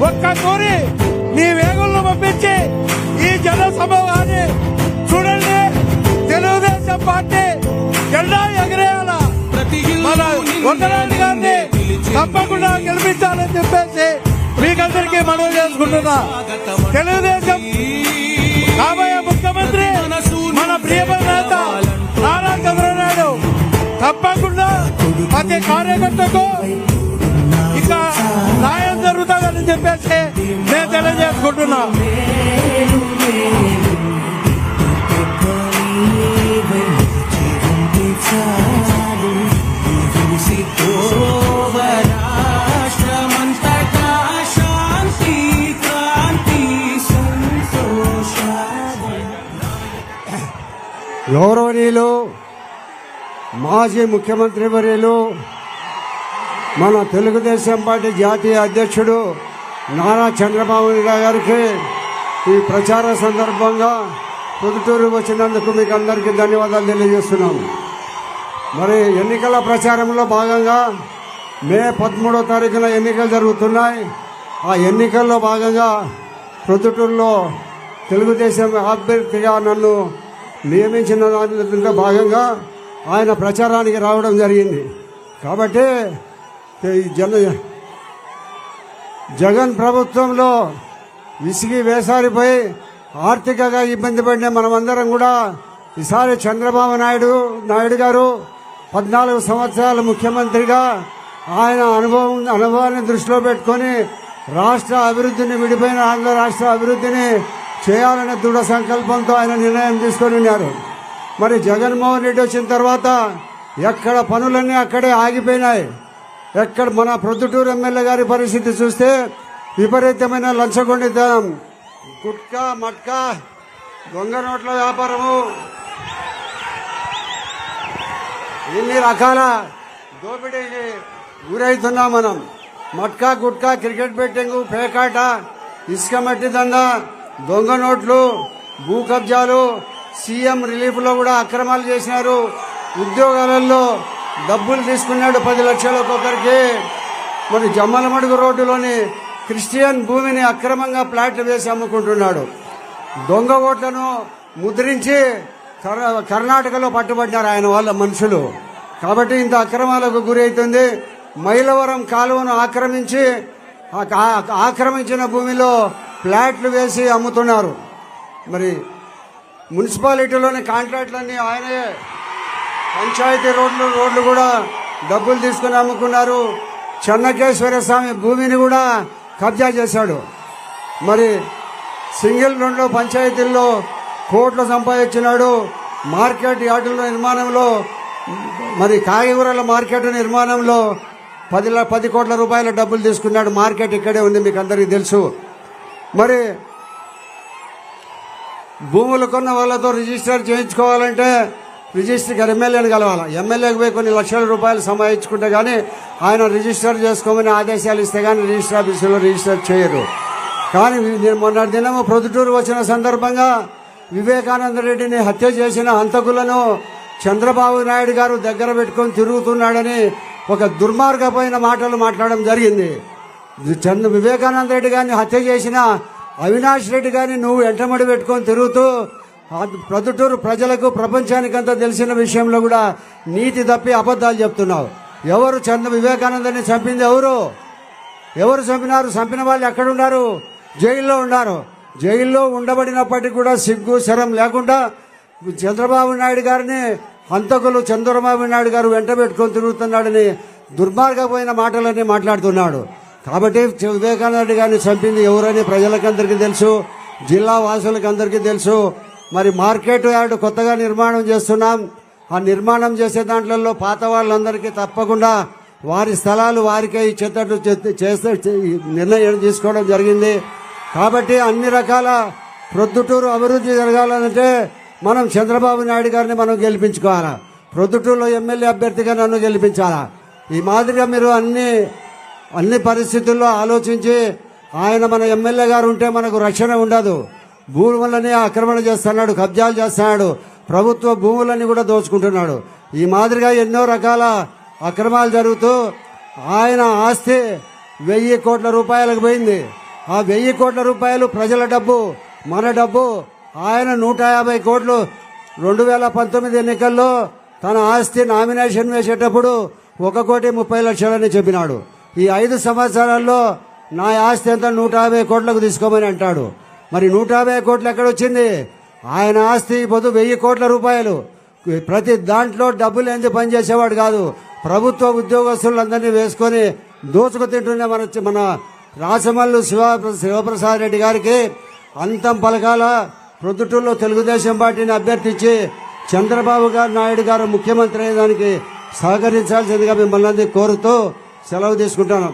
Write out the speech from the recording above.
ఒక్క తూరి మీ వేగులను పంపించి ఈ జనసమూహాన్ని చూడండి. తెలుగుదేశం పార్టీ జెండా ఎగరేయాల, మన వందనాయుడు గారిని తప్పకుండా గెలిపించాలని చెప్పేసి మీకందరికీ మనవి చేసుకుంటున్నా. తెలుగుదేశం కాబోయే ముఖ్యమంత్రి మన ప్రియమైన నేత నారా చంద్రబాబు తప్పకుండా ప్రతి కార్యకర్తకు ఇక న్యాయం జరుగుతుందని చెప్పేసి నేను తెలియజేసుకుంటున్నా. గౌరవనీయులు మాజీ ముఖ్యమంత్రి వర్యులు మన తెలుగుదేశం పార్టీ జాతీయ అధ్యక్షుడు నారా చంద్రబాబు నాయుడు గారికి ఈ ప్రచార సందర్భంగా పొద్దుటూరు వచ్చినందుకు మీకు అందరికీ ధన్యవాదాలు తెలియజేస్తున్నాం. మరి ఎన్నికల ప్రచారంలో భాగంగా మే 13వ తారీఖున ఎన్నికలు జరుగుతున్నాయి. ఆ ఎన్నికల్లో భాగంగా పొద్దుటూరులో తెలుగుదేశం అభ్యర్థిగా నన్ను నియమించిన దాంట్లో భాగంగా ఆయన ప్రచారానికి రావడం జరిగింది. కాబట్టి జగన్ ప్రభుత్వంలో విసిగి వేసారిపోయి ఆర్థికంగా ఇబ్బంది పడిన మనమందరం కూడా ఈసారి చంద్రబాబు నాయుడు గారు 14 సంవత్సరాల ముఖ్యమంత్రిగా ఆయన అనుభవాన్ని దృష్టిలో పెట్టుకొని రాష్ట్ర అభివృద్ధిని, విడిపోయిన ఆంధ్ర రాష్ట్ర అభివృద్ధిని చేయాలనే దృఢ సంకల్పంతో ఆయన నిర్ణయం తీసుకొని ఉన్నారు. మరి జగన్మోహన్ రెడ్డి వచ్చిన తర్వాత ఎక్కడ పనులన్నీ అక్కడే ఆగిపోయినాయి. ఎక్కడ మన ప్రొద్దుటూరు ఎమ్మెల్యే గారి పరిస్థితి చూస్తే విపరీతమైన లంచగొండితనం, గుట్కా మట్కా దొంగ నోట్ల వ్యాపారము, ఇన్ని రకాల దోపిడీకి గురవుతున్నాం మనం. మట్కా గుట్కా, క్రికెట్ బెట్టింగ్, పేకాట, ఇసుక మట్టి దందా, దొంగ నోట్లు, భూ కబ్జాలు, సీఎం రిలీఫ్ లో కూడా అక్రమాలు చేసినారు. ఉద్యోగాలలో డబ్బులు తీసుకున్నాడు 10 లక్షలు ఒక్కొక్కరికి. మరి జమ్మలమడుగు రోడ్డులోని క్రిస్టియన్ భూమిని అక్రమంగా ప్లాట్లు వేసి అమ్ముకుంటున్నాడు. దొంగ ఓట్లను ముద్రించి కర్ణాటకలో పట్టుబడ్డారు ఆయన వాళ్ళ మనుషులు. కాబట్టి ఇంత అక్రమాలకు గురి అవుతుంది. మైలవరం కాలువను ఆక్రమించి ఆక్రమించిన భూమిలో ఫ్లాట్లు వేసి అమ్ముతున్నారు. మరి మున్సిపాలిటీలోని కాంట్రాక్టులన్నీ ఆయనే. పంచాయతీ రోడ్లు కూడా డబ్బులు తీసుకుని అమ్ముకున్నారు. చెన్నకేశ్వర స్వామి భూమిని కూడా కబ్జా చేశాడు. మరి సింగిల్ 2 పంచాయతీల్లో కోట్లు సంపాదించినాడు. మార్కెట్ యార్డుల నిర్మాణంలో, మరి కాయగూరల మార్కెట్ నిర్మాణంలో 10 కోట్ల రూపాయల డబ్బులు తీసుకున్నాడు. మార్కెట్ ఇక్కడే ఉంది, మీకు అందరికీ తెలుసు. మరి భూములు కొన్న వాళ్ళతో రిజిస్టర్ చేయించుకోవాలంటే రిజిస్టర్ ఎమ్మెల్యేని కలవాలి. ఎమ్మెల్యేకి పోయి కొన్ని లక్షల రూపాయలు సంపాదించుకుంటే కానీ ఆయన రిజిస్టర్ చేసుకోమని ఆదేశాలు ఇస్తే కానీ రిజిస్టర్ ఆఫీసులో రిజిస్టర్ చేయరు. కానీ మొన్న దినము ప్రొద్దుటూరు వచ్చిన సందర్భంగా వివేకానంద రెడ్డిని హత్య చేసిన హంతకులను చంద్రబాబు నాయుడు గారు దగ్గర పెట్టుకొని తిరుగుతున్నాడని ఒక దుర్మార్గమైన మాటలు మాట్లాడడం జరిగింది. వివేకానంద రెడ్డి గారిని హత్య చేసిన అవినాష్ రెడ్డి గారిని నువ్వు ఎంటమడి పెట్టుకొని తిరుగుతూ ప్రొద్దుటూరు ప్రజలకు, ప్రపంచానికంతా తెలిసిన విషయంలో కూడా నీతి తప్పి అబద్ధాలు చెప్తున్నావు. ఎవరు వివేకానందని చంపింది? ఎవరు చంపినారు? చంపిన వాళ్ళు ఎక్కడున్నారు? జైల్లో ఉన్నారు. జైల్లో ఉండబడినప్పటికీ కూడా సిగ్గు శరం లేకుండా చంద్రబాబు నాయుడు గారిని హంతకులు చంద్రబాబు నాయుడు గారు వెంట పెట్టుకొని తిరుగుతున్నాడని దుర్మార్గమైన మాటలన్నీ మాట్లాడుతున్నాడు. కాబట్టి వివేకానంద గారిని చంపింది ఎవరని ప్రజలకందరికీ తెలుసు, జిల్లా వాసులకు అందరికీ తెలుసు. మరి మార్కెట్ యార్డు కొత్తగా నిర్మాణం చేస్తున్నాం. ఆ నిర్మాణం చేసే దాంట్లో పాత వాళ్ళందరికీ తప్పకుండా వారి స్థలాలు వారికే ఇచ్చేటట్టు చేస్తే నిర్ణయం తీసుకోవడం జరిగింది. కాబట్టి అన్ని రకాల ప్రొద్దుటూరు అభివృద్ధి జరగాలంటే మనం చంద్రబాబు నాయుడు గారిని మనం గెలిపించుకోవాలా. ప్రొద్దుటూరులో ఎమ్మెల్యే అభ్యర్థిగా నన్ను గెలిపించాలా. ఈ మాదిరిగా మీరు అన్ని పరిస్థితుల్లో ఆలోచించి ఆయన మన ఎమ్మెల్యే గారు ఉంటే మనకు రక్షణ ఉండదు. భూములని ఆక్రమణ చేస్తున్నాడు, కబ్జాలు చేస్తున్నాడు, ప్రభుత్వ భూములని కూడా దోచుకుంటున్నాడు. ఈ మాదిరిగా ఎన్నో రకాల అక్రమాలు జరుగుతూ ఆయన ఆస్తి 1000 కోట్ల రూపాయలకు పోయింది. ఆ 1000 కోట్ల రూపాయలు ప్రజల డబ్బు, మన డబ్బు. ఆయన 150 కోట్లు 2019 ఎన్నికల్లో తన ఆస్తి నామినేషన్ వేసేటప్పుడు 1,30,00,000 చెప్పినాడు. ఈ 5 సంవత్సరాల్లో నా ఆస్తి ఎంత 150 కోట్లకు తీసుకోమని అంటాడు. మరి 150 కోట్లు ఎక్కడొచ్చింది? ఆయన ఆస్తి పొద్దు 1000 కోట్ల రూపాయలు. ప్రతి దాంట్లో డబ్బులు ఎందుకు పనిచేసేవాడు కాదు. ప్రభుత్వ ఉద్యోగస్తులందరినీ వేసుకొని దోచుకు తింటున్న మన రాచమల్లు శివప్రసాద్ రెడ్డి గారికి అంతం పలకాల. ప్రొద్దుటూరులో తెలుగుదేశం పార్టీని అభ్యర్థించి చంద్రబాబు నాయుడు గారు ముఖ్యమంత్రి అయ్యేదానికి సహకరించాల్సిందిగా మిమ్మల్ని కోరుతూ సెలవు తీసుకుంటాను.